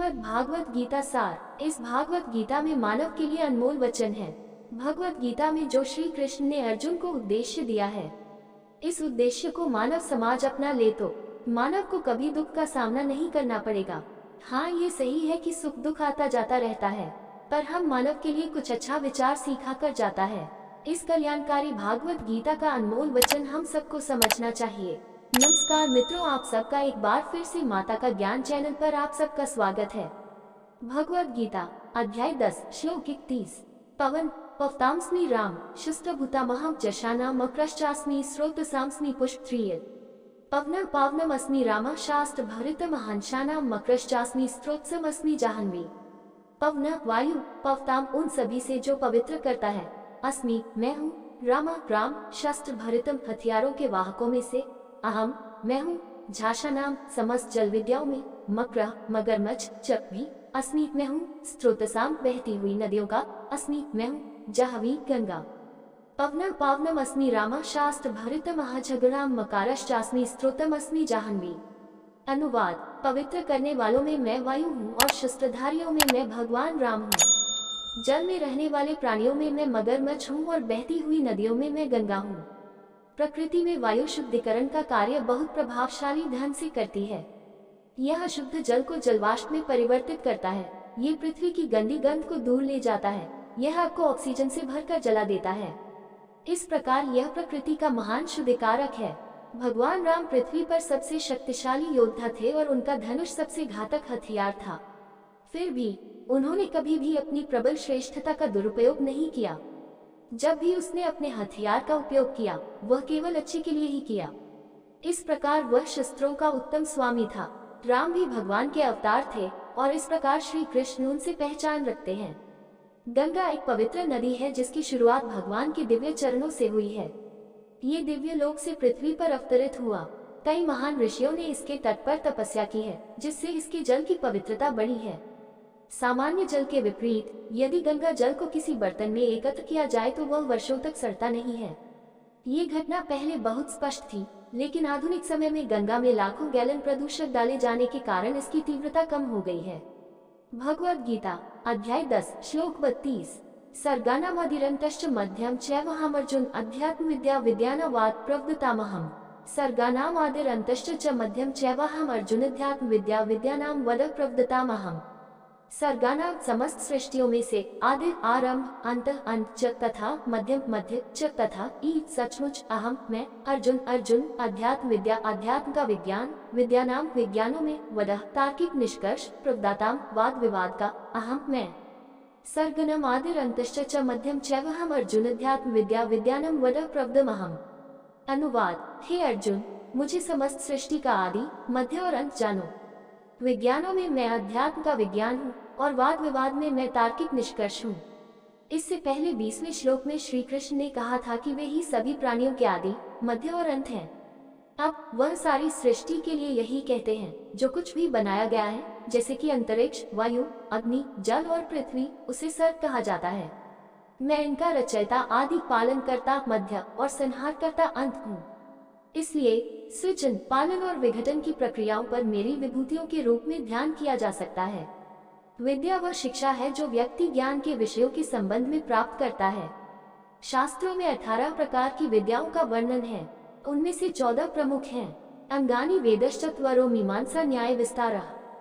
श्रीमद् भागवत गीता सार। इस भागवत गीता में मानव के लिए अनमोल वचन है। भगवत गीता में जो श्री कृष्ण ने अर्जुन को उद्देश्य दिया है, इस उद्देश्य को मानव समाज अपना ले तो मानव को कभी दुख का सामना नहीं करना पड़ेगा। हाँ, ये सही है कि सुख दुख आता जाता रहता है, पर हम मानव के लिए कुछ अच्छा विचार सिखा कर जाता है। इस कल्याणकारी भागवत गीता का अनमोल वचन हम सबको समझना चाहिए। नमस्कार मित्रों, आप सबका एक बार फिर से माता का ज्ञान चैनल पर आप सबका स्वागत है। भगवत गीता अध्याय 10 श्लोक 31। पवन पवतांस्मि राम शुष्टभूतामहं जशाना मक्रश्चास्मि स्रोतसांस्मि पुष्प्रिय। पवन पावनमस्मि राम शास्त्र भरितमहंशाना मक्रश्चास्मि स्त्रोत्समस्मि जाह्नवी। पवन वायु पवताम उन सभी से जो पवित्र करता है, अस्मि मैं हूँ, राम शस्त्र भरितम हथियारों के वाहकों में से, अहम मैं हूँ, झाषा नाम समस्त जल विद्याओं में, मकर मगरमच्छ चक्वी, अस्मि मैं हूँ, स्त्रोतसाम बहती हुई नदियों का, अस्मि मैं हूँ, जाह्नवी गंगा। पवन पावनम अस्मि राम शास्त्र भरितम झगड़ाम मकारश्चास्मि स्त्रोतम अस्मि जाह्नवी। अनुवाद, पवित्र करने वालों में मैं वायु हूँ और शस्त्रधारियों में मैं भगवान राम हूँ। जल में रहने वाले प्राणियों में मैं मगरमच्छ हूँ और बहती हुई नदियों में मैं गंगा हूँ। प्रकृति में वायु शुद्धिकरण का कार्य बहुत प्रभावशाली ढंग से करती है। यह शुद्ध जल को जलवाष्प में परिवर्तित करता है। ये पृथ्वी की गंदी गंध को दूर ले जाता है। यह आग को ऑक्सीजन से भरकर जला देता है। इस प्रकार यह प्रकृति का महान शुद्धिकारक है। भगवान राम पृथ्वी पर सबसे शक्तिशाली योद्धा थे और उनका धनुष सबसे घातक हथियार था। फिर भी उन्होंने कभी भी अपनी प्रबल श्रेष्ठता का दुरुपयोग नहीं किया। जब भी उसने अपने हथियार का उपयोग किया, वह केवल अच्छे के लिए ही किया। इस प्रकार वह शस्त्रों का उत्तम स्वामी था। राम भी भगवान के अवतार थे और इस प्रकार श्री कृष्ण उनसे पहचान रखते हैं। गंगा एक पवित्र नदी है जिसकी शुरुआत भगवान के दिव्य चरणों से हुई है। ये दिव्य लोक से पृथ्वी पर अवतरित हुआ। कई महान ऋषियों ने इसके तट पर तपस्या की है, जिससे इसके जल की पवित्रता बढ़ी है। सामान्य जल के विपरीत, यदि गंगा जल को किसी बर्तन में एकत्र किया जाए तो वह वर्षों तक सड़ता नहीं है। ये घटना पहले बहुत स्पष्ट थी, लेकिन आधुनिक समय में गंगा में लाखों गैलन प्रदूषक डाले जाने के कारण इसकी तीव्रता कम हो गई है। भगवद गीता अध्याय 10 श्लोक 32। सर्गानामधिरन्तश्च मध्यम चैवहम् अर्जुन अध्यात्म विद्या विद्यानावाद प्रवदतामहम्। सर्गानामादिरन्तश्च च मध्यम चैवहम् अर्जुन अध्यात्म विद्या विद्यानां वद प्रवदतामहम्। सर्गानां समस्त सृष्टियों में से आदि आरंभ अंत च तथा मध्यम मध्य च तथा ई सचमुच अहम मैं अर्जुन अध्यात्म विद्या अध्यात्म का विज्ञान विद्यानाम विज्ञानों में वदः तार्किक निष्कर्ष प्रवदाताम वाद विवाद का अहम मैं। सर्गनम आदिरन्तश्च च मध्यम चैवहम् अर्जुन अध्यात्म विद्या विद्यानां वद प्रवदमहम्। अनुवाद, हे अर्जुन, मुझे समस्त सृष्टि का आदि मध्य और अंत जानो। विज्ञानों में मैं अध्यात्म का विज्ञान हूँ और वाद विवाद में मैं तार्किक निष्कर्ष हूँ। इससे पहले 20वें श्लोक में श्री कृष्ण ने कहा था कि वे ही सभी प्राणियों के आदि मध्य और अंत हैं। अब वह सारी सृष्टि के लिए यही कहते हैं। जो कुछ भी बनाया गया है, जैसे कि अंतरिक्ष, वायु, अग्नि, जल और पृथ्वी, उसे सर्ग कहा जाता है। मैं इनका रचयिता, आदि, पालन करता, मध्य और संहार करता अंत हूँ। इसलिए सृजन, पालन और विघटन की प्रक्रियाओं पर मेरी विभूतियों के रूप में ध्यान किया जा सकता है। विद्या वह शिक्षा है जो व्यक्ति ज्ञान के विषयों के संबंध में प्राप्त करता है। शास्त्रों में 18 प्रकार की विद्याओं का वर्णन है। उनमें से 14 प्रमुख हैं। अंगानि वेदश्चत्वरो मीमांसा न्याय विस्तारः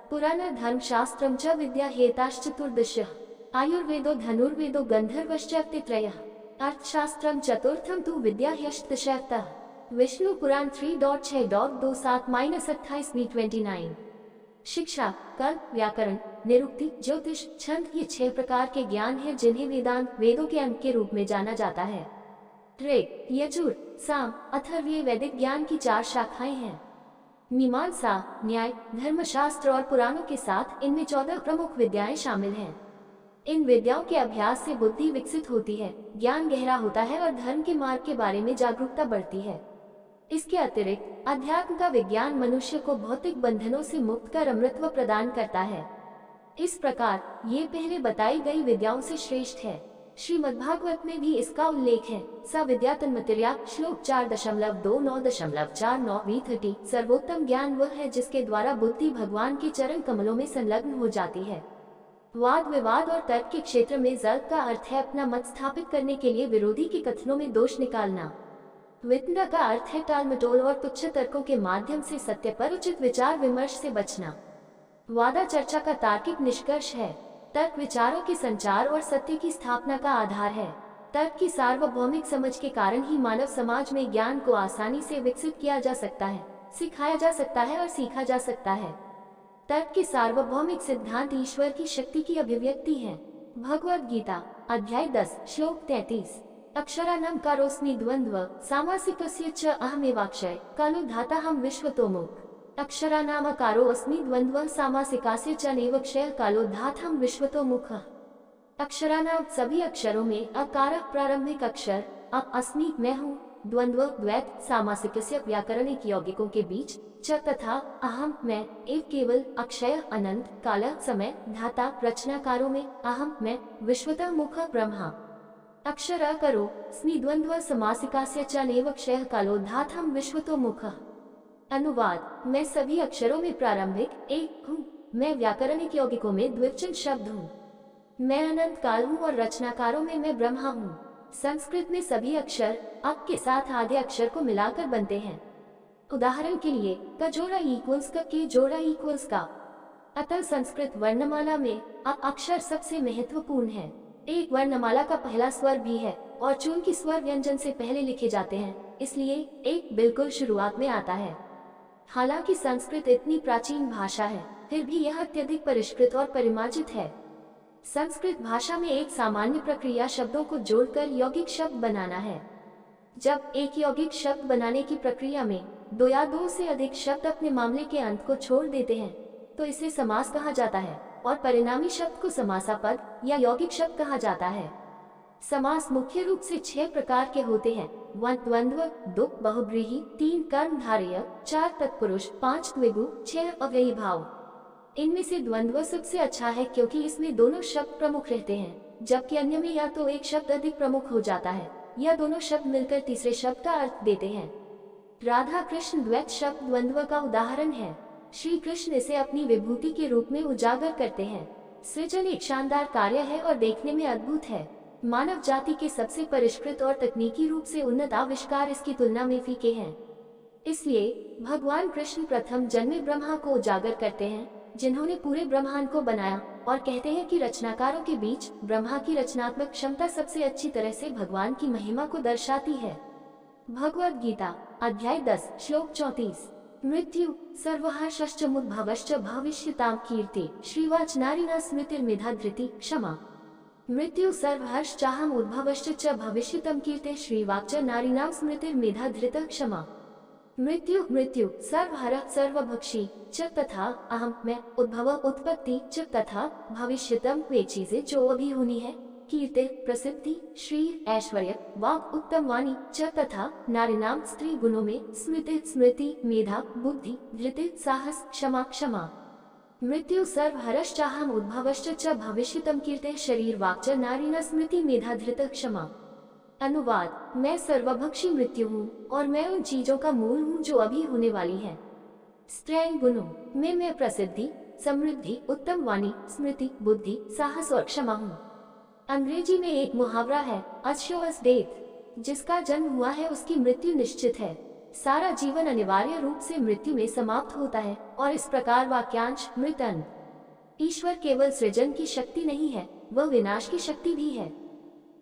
पुराण धर्म शास्त्रम च विद्या हेताश्चतुर्दशः आयुर्वेदो धनुर्वेदो गंधर्वश्चैत्यत्रयः अर्थशास्त्रम चतुर्थम तु विद्या ह्यष्टशतः। विष्णु पुराण 3.6.2-7-28-29। शिक्षा, कल्प, व्याकरण, निरुक्ति, ज्योतिष, छंद, ये 6 प्रकार के ज्ञान हैं जिन्हें वेदांत वेदों के अंग के रूप में जाना जाता है। ऋग, यजुर, साम, अथर्व ये वैदिक ज्ञान की 4 शाखाएं हैं। मीमांसा, न्याय, धर्मशास्त्र और पुराणों के साथ इनमें 14 प्रमुख विद्याएं शामिल हैं। इन विद्याओं के अभ्यास से बुद्धि विकसित होती है, ज्ञान गहरा होता है और धर्म के मार्ग के बारे में जागरूकता बढ़ती है। इसके अतिरिक्त अध्यात्म का विज्ञान मनुष्य को भौतिक बंधनों से मुक्त कर अमृतत्व प्रदान करता है। इस प्रकार ये पहले बताई गई विद्याओं से श्रेष्ठ है। श्रीमद्भागवत में भी इसका उल्लेख है। स विद्या तन्मतिर्या श्लोक 4.2949 V30। सर्वोत्तम ज्ञान वह है जिसके द्वारा बुद्धि भगवान के चरण कमलों में संलग्न हो जाती है। वाद विवाद और तर्क के क्षेत्र में जल्द का अर्थ है अपना मत स्थापित करने के लिए विरोधी के कथनों में दोष निकालना। वितंडा का अर्थ है टाल मटोल और तुच्छ तर्कों के माध्यम से सत्य पर उचित विचार विमर्श से बचना। वादा चर्चा का तार्किक निष्कर्ष है। तर्क विचारों के संचार और सत्य की स्थापना का आधार है। तर्क की सार्वभौमिक समझ के कारण ही मानव समाज में ज्ञान को आसानी से विकसित किया जा सकता है, सिखाया जा सकता है और सीखा जा सकता है। तर्क के सार्वभौमिक सिद्धांत ईश्वर की शक्ति की अभिव्यक्ति है। भगवद गीता अध्याय 10 श्लोक 33। अक्षराणां कारोऽस्मि द्वन्द्व सामासिकस्य च अहमेवाक्षय कालो धाताहं विश्वतोमुख। अक्षराणामकारो अस्मि द्वन्द्व सामासिकास्य च नैवक्षय कालो धाताहं विश्वतोमुखः। अक्षराणाम सभी अक्षरों में अकार प्रारंभिक अक्षर अस्मि मैं हूँ, द्वंद्व द्वैत सामासिकस्य व्याकरणिक यौगिकों के बीच, च तथा अहम मैं, एव केवल, अक्षय अनंत, काल समय, धाता रचनाकारों में, अहम मैं, विश्वतः मुख ब्रह्मा। अक्षर अकरो स्मि द्वंद्व समासिकास्य च नैव क्षय कालो धाताहं विश्वतो मुखः। अनुवाद मैं सभी अक्षरों में प्रारंभिक एक हूँ, मैं व्याकरणिक यौगिकों में द्विवचन शब्द हूँ, मैं अनंत काल हूँ और रचनाकारों में मैं ब्रह्मा हूँ। संस्कृत में सभी अक्षर अक के साथ आधे अक्षर को मिलाकर बनते हैं। उदाहरण के लिए का जोड़ा इक्वल्स का के जोड़ा इक्वल्स का। अतः संस्कृत वर्णमाला में अ अक्षर सबसे महत्वपूर्ण है। एक वर्णमाला का पहला स्वर भी है और चूंकि स्वर व्यंजन से पहले लिखे जाते हैं, इसलिए एक बिल्कुल शुरुआत में आता है। हालांकि संस्कृत इतनी प्राचीन भाषा है, फिर भी यह अत्यधिक परिष्कृत और परिमार्जित है। संस्कृत भाषा में एक सामान्य प्रक्रिया शब्दों को जोड़कर यौगिक शब्द बनाना है। जब एक यौगिक शब्द बनाने की प्रक्रिया में दो या दो से अधिक शब्द अपने मामले के अंत को छोड़ देते हैं, तो इसे समास कहा जाता है और परिणामी शब्द को समासापद या यौगिक शब्द कहा जाता है। समास मुख्य रूप से 6 प्रकार के होते हैं। 1 द्वंद्व, 2 बहुब्रीहि, 3 कर्मधारय, 4 तत्पुरुष, 5 द्विगु, 6 अव्ययी भाव। इनमें से द्वंद्व सबसे अच्छा है क्योंकि इसमें दोनों शब्द प्रमुख रहते हैं, जबकि अन्य में या तो एक शब्द अधिक प्रमुख हो जाता है या दोनों शब्द मिलकर तीसरे शब्द का अर्थ देते हैं। राधा कृष्ण द्वैत शब्द द्वंद्व का उदाहरण है। श्री कृष्ण इसे अपनी विभूति के रूप में उजागर करते हैं। सृजन एक शानदार कार्य है और देखने में अद्भुत है। मानव जाति के सबसे परिष्कृत और तकनीकी रूप से उन्नत आविष्कार इसकी तुलना में फीके हैं। इसलिए भगवान कृष्ण प्रथम जन्मे ब्रह्मा को उजागर करते हैं, जिन्होंने पूरे ब्रह्मांड को बनाया, और कहते हैं कि रचनाकारों के बीच ब्रह्मा की रचनात्मक क्षमता सबसे अच्छी तरह से भगवान की महिमा को दर्शाती है। भगवद गीता अध्याय 10 श्लोक 34। मृत्यु सर्वहर्षश्चमुद्भवश्च भविष्यतां कीर्ति श्रीवाच नारिणा स्मृतिर्मेधा धृति क्षमा। मृत्यु सर्वहर्ष चाहम उद्भवश्च च भविष्यतं कीर्ते श्रीवाच नारिणां स्मृतिर्मेधा धृत क्षमा। मृत्यु मृत्यु सर्वहर सर्वभक्षी च तथा अहम मैं, उद्भव उत्पत्ति च तथा भविष्यतम वे चीजें जो अभी होनी है, कीर्ति प्रसिद्धि, श्री ऐश्वर्य, वाक् उत्तम वाणी च तथा नारीनाम स्त्री गुणों में स्मृति स्मृति, मेधा बुद्धि, धृति साहस, क्षमा क्षमा। मृत्यु सर्वहरश्चाहम उद्भवश्च च भविष्यतम कीर्ते शरीर वाक् च नारीना स्मृति मेधा धृत क्षमा। अनुवाद मैं सर्वभक्षी मृत्यु हूँ और मैं उन चीजों का मूल हूँ जो अभी होने वाली है। स्त्रैण गुणों में मैं प्रसिद्धि, समृद्धि, उत्तम वाणी, स्मृति, बुद्धि, साहस और क्षमा हूँ। अंग्रेजी में एक मुहावरा है as sure as death, जिसका जन्म हुआ है उसकी मृत्यु निश्चित है। सारा जीवन अनिवार्य रूप से मृत्यु में समाप्त होता है और इस प्रकार वाक्यांश मृतन। ईश्वर केवल सृजन की शक्ति नहीं है, वह विनाश की शक्ति भी है।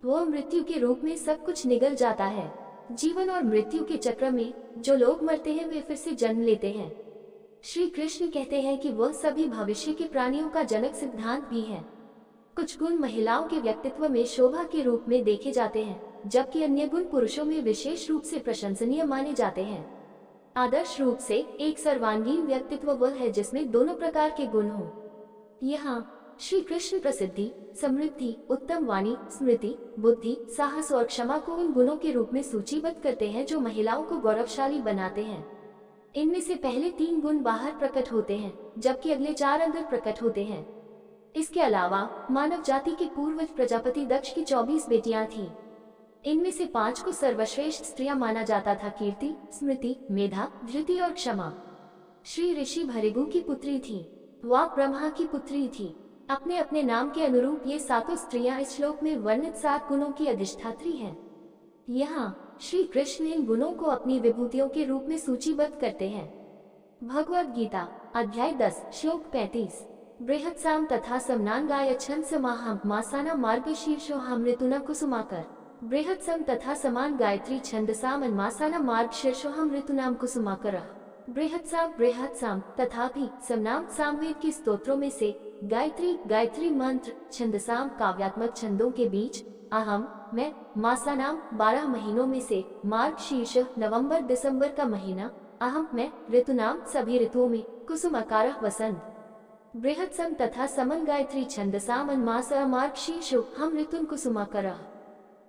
वह मृत्यु के रूप में सब कुछ निगल जाता है। जीवन और मृत्यु के चक्र में जो लोग मरते हैं वे फिर से जन्म लेते हैं। श्री कृष्ण कहते हैं कि वह सभी भविष्य के प्राणियों का जनक सिद्धांत भी है। कुछ गुण महिलाओं के व्यक्तित्व में शोभा के रूप में देखे जाते हैं, जबकि अन्य गुण पुरुषों में विशेष रूप से प्रशंसनीय माने जाते हैं। आदर्श रूप से एक सर्वांगीण व्यक्तित्व वह है जिसमें दोनों प्रकार के गुण हों। यहाँ श्री कृष्ण प्रसिद्धि, समृद्धि, उत्तम वाणी, स्मृति, बुद्धि, साहस और क्षमा को उन गुणों के रूप में सूचीबद्ध करते हैं जो महिलाओं को गौरवशाली बनाते हैं। इनमें से पहले 3 गुण बाहर प्रकट होते हैं, जबकि अगले 4 अंदर प्रकट होते हैं। इसके अलावा मानव जाति के पूर्वज प्रजापति दक्ष की 24 बेटियां थीं। इनमें से 5 को सर्वश्रेष्ठ स्त्रियां माना जाता था: कीर्ति, स्मृति, मेधा, धृति और क्षमा। श्री ऋषि भृगु की पुत्री थी। वह ब्रह्मा की पुत्री थी। अपने अपने नाम के अनुरूप ये सातों स्त्रियां इस श्लोक में वर्णित 7 गुणों की अधिष्ठात्री हैं। यहाँ श्री कृष्ण इन गुणों को अपनी विभूतियों के रूप में सूचीबद्ध करते हैं। भगवद गीता अध्याय 10 श्लोक 35। बृहत्साम तथा समनान गायच्छन् समाहं मासाना मार्गशीर्षोऽहं ऋतूना कुसुमाकर। बृहत्सम तथा समान गायत्री छंदसाम अन्मासाना मार्गशीर्षोऽहं ऋतूनाम कुसुमाकरः। बृहत्साम तथा भी समनाम सामवेद के स्तोत्रों में से गायत्री मंत्र, छंदसाम काव्यात्मक छंदों के बीच, अहम मैं, मासानाम 12 महीनों में से, मार्गशीर्ष नवंबर दिसंबर का महीना, अहम मैं, ऋतुनाम सभी ऋतुओं में, कुसुमाकारः वसंत। बृहत्सम तथा समन गायत्री छंदसाम अन्मासा मार्गशीर्षो हम ऋतुन कुसुमाकरः।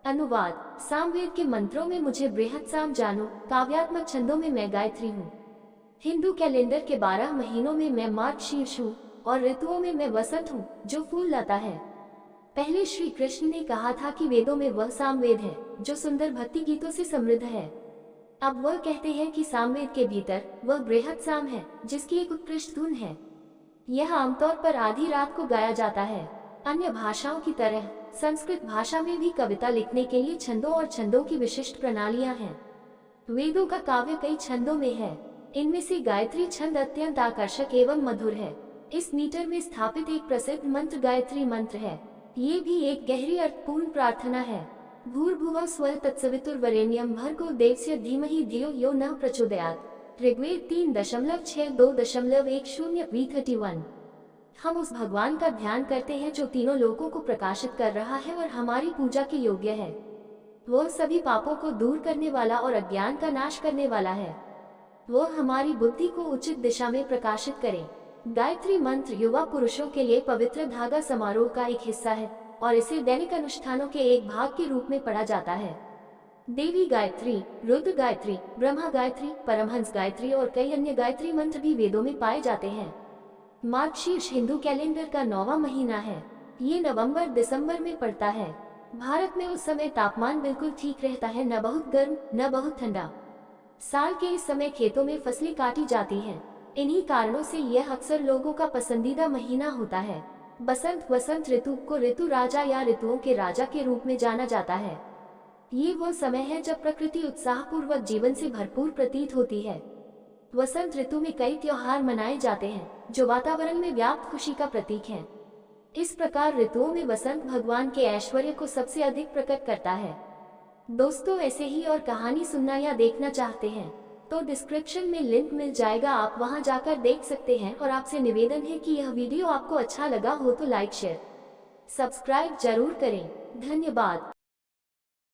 अनुवाद: सामवेद के मंत्रों में मुझे बृहत्साम जानो, काव्यात्मक छंदों में मैं गायत्री हूँ। हिंदू कैलेंडर के 12 महीनों में मैं मार्गशीर्ष हूँ और ऋतुओं में मैं वसंत हूँ जो फूल लाता है। पहले श्री कृष्ण ने कहा था कि वेदों में वह सामवेद है जो सुंदर भक्ति गीतों से समृद्ध है। अब वह कहते हैं कि सामवेद के भीतर वह बृहत्साम है जिसकी एक उत्कृष्ट धुन है। यह आमतौर पर आधी रात को गाया जाता है। अन्य भाषाओं की तरह संस्कृत भाषा में भी कविता लिखने के लिए छंदों और छंदों की विशिष्ट प्रणालियां हैं। वेदों का काव्य कई छंदों में है। इनमें से गायत्री छंद अत्यंत आकर्षक एवं मधुर है। इस मीटर में स्थापित एक प्रसिद्ध मंत्र गायत्री मंत्र है। ये भी एक गहरी अर्थपूर्ण प्रार्थना है। भूर्भुवः स्वः तत्सवितुर्वरेण्यं भर्गो देवस्य धीमहि धियो यो नः प्रचोदयात्। ऋग्वेद 3.6.2.10 हम उस भगवान का ध्यान करते हैं जो तीनों लोकों को प्रकाशित कर रहा है और हमारी पूजा के योग्य है। वह सभी पापों को दूर करने वाला और अज्ञान का नाश करने वाला है। वह हमारी बुद्धि को उचित दिशा में प्रकाशित करे। गायत्री मंत्र युवा पुरुषों के लिए पवित्र धागा समारोह का एक हिस्सा है और इसे दैनिक अनुष्ठानों के एक भाग के रूप में पढ़ा जाता है। देवी गायत्री, रुद्र गायत्री, ब्रह्मा गायत्री, परमहंस गायत्री और कई अन्य गायत्री मंत्र भी वेदों में पाए जाते हैं। मार्गशीर्ष हिंदू कैलेंडर का 9वां महीना है। ये नवंबर दिसंबर में पड़ता है। भारत में उस समय तापमान बिल्कुल ठीक रहता है, न बहुत गर्म न बहुत ठंडा। साल के इस समय खेतों में फसलें काटी जाती हैं। इन्हीं कारणों से यह अक्सर लोगों का पसंदीदा महीना होता है। वसंत ऋतु को ऋतु राजा या ऋतुओं के राजा के रूप में जाना जाता है। ये वो समय है जब प्रकृति उत्साहपूर्वक जीवन से भरपूर प्रतीत होती है। वसंत ऋतु में कई त्योहार मनाए जाते हैं जो वातावरण में व्याप्त खुशी का प्रतीक हैं। इस प्रकार ऋतुओं में वसंत भगवान के ऐश्वर्य को सबसे अधिक प्रकट करता है। दोस्तों, ऐसे ही और कहानी सुनना या देखना चाहते हैं तो डिस्क्रिप्शन में लिंक मिल जाएगा, आप वहां जाकर देख सकते हैं। और आपसे निवेदन है कि यह वीडियो आपको अच्छा लगा हो तो लाइक शेयर सब्सक्राइब जरूर करें। धन्यवाद।